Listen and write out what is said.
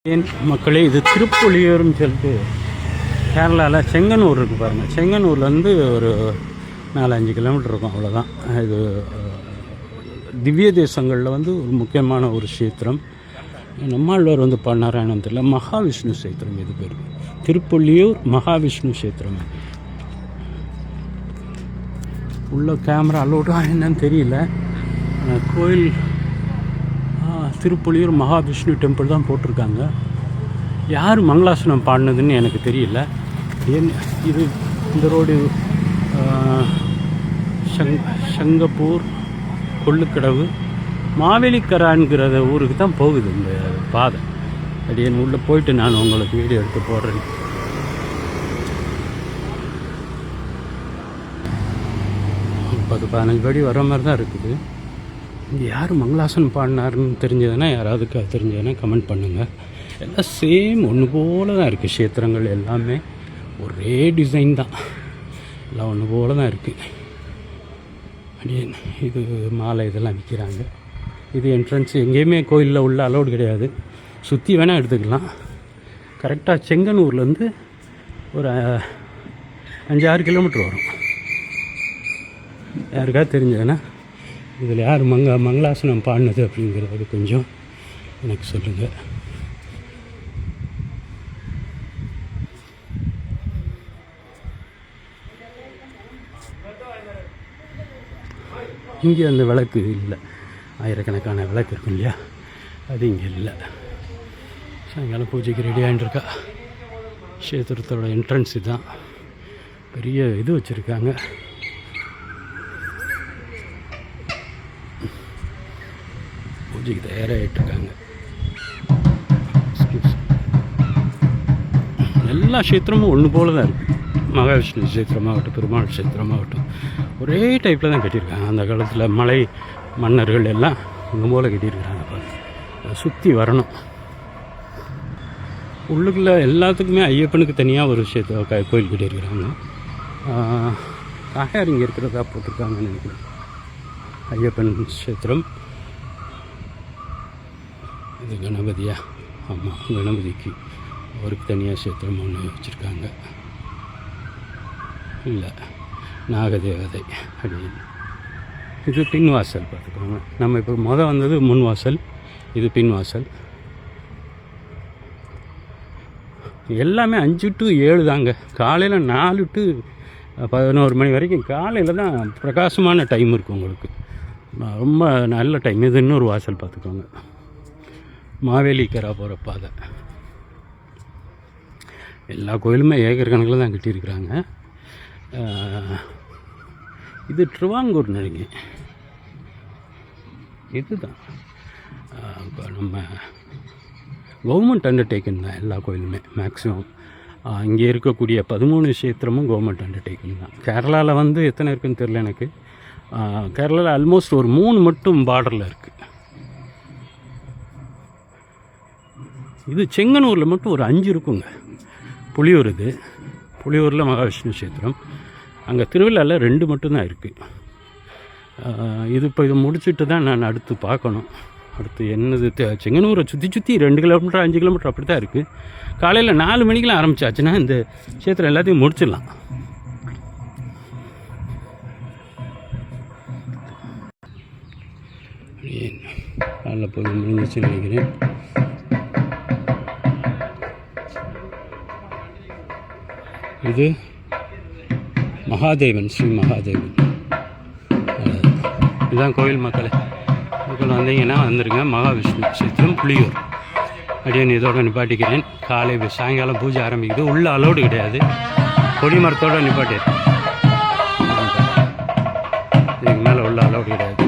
ஏன் மக்களே, இது திருப்புலியூர்னு சொல்லிட்டு கேரளாவில் செங்கனூர் இருக்குது பாருங்கள். செங்கனூர்லேருந்து ஒரு 4-5 கிலோமீட்டர் இருக்கும், அவ்வளோதான். இது திவ்ய தேசங்களில் ஒரு முக்கியமான ஒரு கஷேத்திரம். நம்மாழ்வார் பாடினாராயணம் தெரியல, மகாவிஷ்ணு கஷேத்திரம் இது பேர். திருப்புலியூர் மகாவிஷ்ணு கஷேத்திரம். உள்ள கேமரா அலோடா என்னன்னு தெரியல. கோயில் திருப்புலியூர் மகாவிஷ்ணு டெம்பிள் தான் போட்டிருக்காங்க. யார் மங்களாசனம் பாடினதுன்னு எனக்கு தெரியல. இது இந்த ரோடு சங்கப்பூர் கொள்ளுக்கடவு மாவேலிக்கரான்கிற ஊருக்கு தான் போகுது இந்த பாதை. அப்படின்னு உள்ளே போயிட்டு நான் உங்களுக்கு வீடியோ எடுத்து போடுறேன். ஒரு 15 படி வர மாதிரி தான் இருக்குது. யார் மங்களாசனம் பாடினாருன்னு தெரிஞ்சதுன்னா, யாராவது தெரிஞ்சதுன்னா கமெண்ட் பண்ணுங்கள். எல்லாம் சேம் ஒன்று போல் தான் இருக்குது. கஷேத்திரங்கள் எல்லாமே ஒரே டிசைன் தான், எல்லாம் ஒன்று போல் தான் இருக்குது. அப்படியே இது மாலை இதெல்லாம் விற்கிறாங்க. இது என்ட்ரன்ஸ். எங்கேயுமே கோயிலில் உள்ள அலோடு கிடையாது. சுற்றி வேணால் எடுத்துக்கலாம். கரெக்டாக செங்கனூர்லேருந்து ஒரு 5-6 கிலோமீட்டர் வரும். யாருக்காவது தெரிஞ்சதுன்னா இதில் யார் மங்களாசனம் பாடினது அப்படிங்கிறது கொஞ்சம் எனக்கு சொல்லுங்கள். இங்கே அந்த விளக்கு இல்லை. ஆயிரக்கணக்கான விளக்கு இருக்கும் இல்லையா, அது இங்கே இல்லை. சாயங்காலம் பூஜைக்கு ரெடி ஆகிட்டுருக்கா. கஷேத்திரத்தோட என்ட்ரன்ஸ் தான். பெரிய இது வச்சுருக்காங்க. பூஜைக்கு தயாராகிட்டுருக்காங்க. எல்லா கஷேத்திரமும் ஒன்று போல தான் இருக்குது. மகாவிஷ்ணு கஷேத்திரமாகட்டும், பெருமாள் கஷேத்திரமாகட்டும், ஒரே டைப்பில் தான் கட்டியிருக்காங்க. அந்த காலத்தில் மலை மன்னர்கள் எல்லாம் ஒன்று போல் கட்டியிருக்கிறாங்க. சுற்றி வரணும். உள்ளுக்குள்ள எல்லாத்துக்குமே ஐயப்பனுக்கு தனியாக ஒரு கோயில் கட்டியிருக்கிறாங்க. தாயார் இங்கே இருக்கிறதா போட்டிருக்காங்கன்னு நினைக்கிறேன். ஐயப்பன் கஷேத்திரம். இது கணபதியா? ஆமாம், கணபதிக்கு அவருக்கு தனியாக கஷேத்திரம் ஒன்று வச்சுருக்காங்க. இல்லை, நாகதேவதை அப்படின்னு. இது பின்வாசல் பார்த்துக்கோங்க. நம்ம இப்போ வந்தது முன்வாசல், இது பின்வாசல். எல்லாமே 5 to 7 தாங்க. காலையில் 4 to 11 மணி வரைக்கும் காலையில் தான் பிரகாசமான டைம் இருக்குது உங்களுக்கு. ரொம்ப நல்ல டைம். இது இன்னொரு வாசல் பார்த்துக்கோங்க. மாவேலிக்கரா போகிற பாதை. எல்லா கோயிலுமே ஏக்கர் கணக்கில் தான் கட்டியிருக்கிறாங்க. இது திருவாங்கூர் நினைங்க. இதுதான் நம்ம கவர்மெண்ட் அண்டர்டேக்கன் தான் எல்லா கோயிலுமே மேக்ஸிமம். இங்கே இருக்கக்கூடிய 13 கஷேத்திரமும் கவர்மெண்ட் அண்டர்டேக்கன் தான். கேரளாவில் எத்தனை இருக்குதுன்னு தெரில எனக்கு. கேரளாவில் ஆல்மோஸ்ட் ஒரு 3 மட்டும் பார்டரில் இருக்குது. இது செங்கனூரில் மட்டும் ஒரு 5 இருக்குங்க. புலியூர், இது புலியூரில் மகாவிஷ்ணு கஷேத்திரம். அங்கே திருவிழாவில் 2 மட்டும்தான் இருக்குது. இது இப்போ இதை முடிச்சுட்டு தான் நான் அடுத்து பார்க்கணும். அடுத்து என்னது செங்கனூரை சுற்றி 2 கிலோமீட்டர் 5 கிலோமீட்டர் அப்படி தான் இருக்குது. காலையில் 4 மணிக்கெலாம் ஆரம்பித்தாச்சுன்னா இந்த கஷேத்திரம் எல்லாத்தையும் முடிச்சிடலாம். நல்ல போய் முடிஞ்சிச்சுன்னு நினைக்கிறேன். இது மகாதேவன், ஸ்ரீ மகாதேவன். இதுதான் கோயில். மக்கள் வந்தீங்கன்னா வந்துடுங்க. மகாவிஷ்ணு கஷேத்திரம் புலியூர். அப்படின்னு இதோடு நிப்பாட்டிக்கிறேன். காலை சாயங்காலம் பூஜை ஆரம்பிக்குது. உள்ள அலோடு கிடையாது. கொடிமரத்தோடு நிப்பாட்டிடுறேன். இதுக்கு மேலே உள்ள அலோடு கிடையாது.